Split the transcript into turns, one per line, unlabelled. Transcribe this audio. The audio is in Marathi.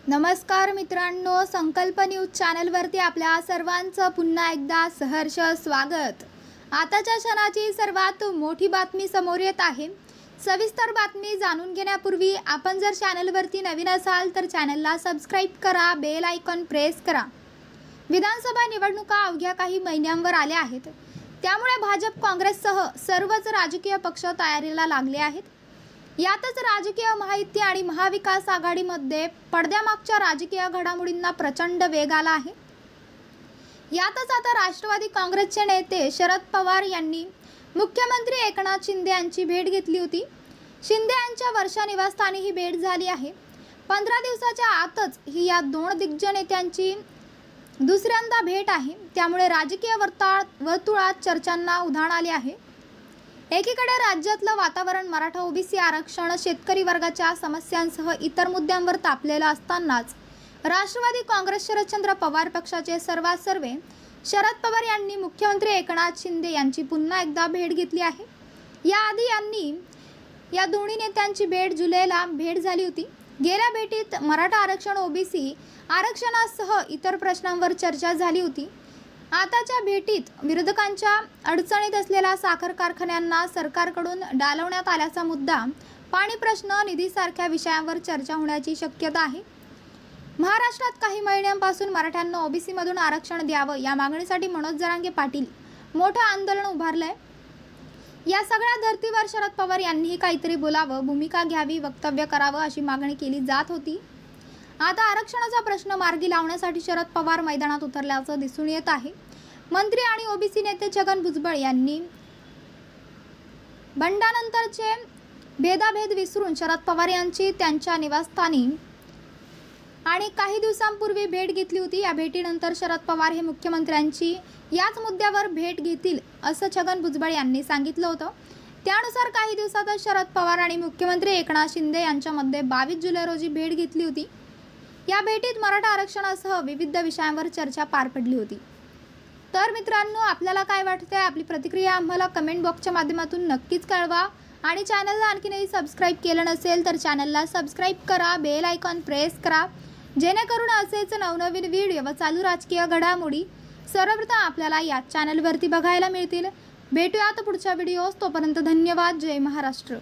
नमस्कार मित्रांनो, संकल्प न्यूज चॅनलवरती आपल्या सर्वांचं पुन्हा एकदा सहर्ष स्वागत। आताच्या क्षणाची सर्वात मोठी बातमी समोर येत आहे। सविस्तर बातमी जाणून घेण्यापूर्वी आपण जर चॅनलवरती नवीन असाल तर चॅनलला सबस्क्राइब करा, बेल आयकॉन प्रेस करा। विधानसभा निवडणुका अवघ्या काही महिन्यांवर आल्या आहेत, त्यामुळे भाजप काँग्रेससह सर्वच राजकीय पक्ष तयारीला लागले आहेत। यातच राजकीय महायुती आणि महाविकास आघाडीमध्ये पडद्यामागच्या राजकीय घडामोडींना प्रचंड वेग आला आहे। यातच आता राष्ट्रवादी काँग्रेसचे नेते शरद पवार यांनी मुख्यमंत्री एकनाथ शिंदे यांची भेट घेतली होती। शिंदे यांच्या वर्षा निवासस्थानी ही भेट झाली आहे। 15 दिवसाच्या आतच ही या दोन दिग्गज नेत्यांची दुसऱ्यांदा भेट आहे, त्यामुळे राजकीय वर्तुळात चर्चांना उधाण आले आहे। एकीकडे राज्यातलं वातावरण मराठा ओबीसी आरक्षण, शेतकरी वर्गाच्या समस्यांसह इतर मुद्द्यांवर तापलेलं असतानाच राष्ट्रवादी काँग्रेस शरदचंद्र पवार पक्षाचे सर्वासर्वे शरद पवार यांनी मुख्यमंत्री एकनाथ शिंदे यांची पुन्हा एकदा भेट घेतली आहे। याआधी यांनी या दोन्ही नेत्यांची भेट जुलैला भेट झाली होती। गेल्या भेटीत मराठा आरक्षण, ओबीसी आरक्षणासह इतर प्रश्नांवर चर्चा झाली होती। आताच्या भेटीत विरोधकांच्या अडचणीत असलेल्या साखर कारखान्यांना सरकारकडून डालवण्यात आल्याचा मुद्दा, पाणी प्रश्न, निधीसारख्या विषयांवर चर्चा होण्याची शक्यता आहे। महाराष्ट्रात काही महिन्यांपासून मराठ्यांना ओबीसीमधून आरक्षण द्यावं या मागणीसाठी मनोज जरांगे पाटील मोठं आंदोलन उभारलंय। या सगळ्या धर्तीवर शरद पवार यांनीही काहीतरी बोलावं, भूमिका घ्यावी, वक्तव्य करावं अशी मागणी केली जात होती। आता आरक्षणाचा प्रश्न मार्गी लावण्यासाठी शरद पवार मैदानात उतरल्याचं दिसून येत आहे। मंत्री आणि ओबीसी नेते छगन भुजबळ यांनी बंडानंतरचे भेदाभेद विसरून शरद पवार यांची त्यांच्या निवासस्थानी आणि काही दिवसांपूर्वी भेट घेतली होती। या भेटीनंतर शरद पवार हे मुख्यमंत्र्यांची याच मुद्द्यावर भेट घेतील असं छगन भुजबळ यांनी सांगितलं होतं। त्यानुसार काही दिवसातच शरद पवार आणि मुख्यमंत्री एकनाथ शिंदे यांच्यामध्ये 22 जुलै रोजी भेट घेतली होती। या भेटीत मराठा आरक्षणासह विविध विषयांवर चर्चा पार पडली होती। तर मित्रांनो, आपल्याला काय वाटतंय? आपली प्रतिक्रिया आम्हाला कमेंट बॉक्सच्या माध्यमातून नक्कीच कळवा आणि चॅनलला आणखीनही सबस्क्राइब केलं नसेल तर चॅनलला सबस्क्राइब करा, बेल आयकॉन प्रेस करा, जेणेकरून असेच नवनवीन व्हिडिओ व चालू राजकीय घडामोडी सर्वप्रथम आपल्याला या चॅनलवरती बघायला मिळतील। भेटूयात पुढच्या व्हिडिओज, तोपर्यंत धन्यवाद। जय महाराष्ट्र।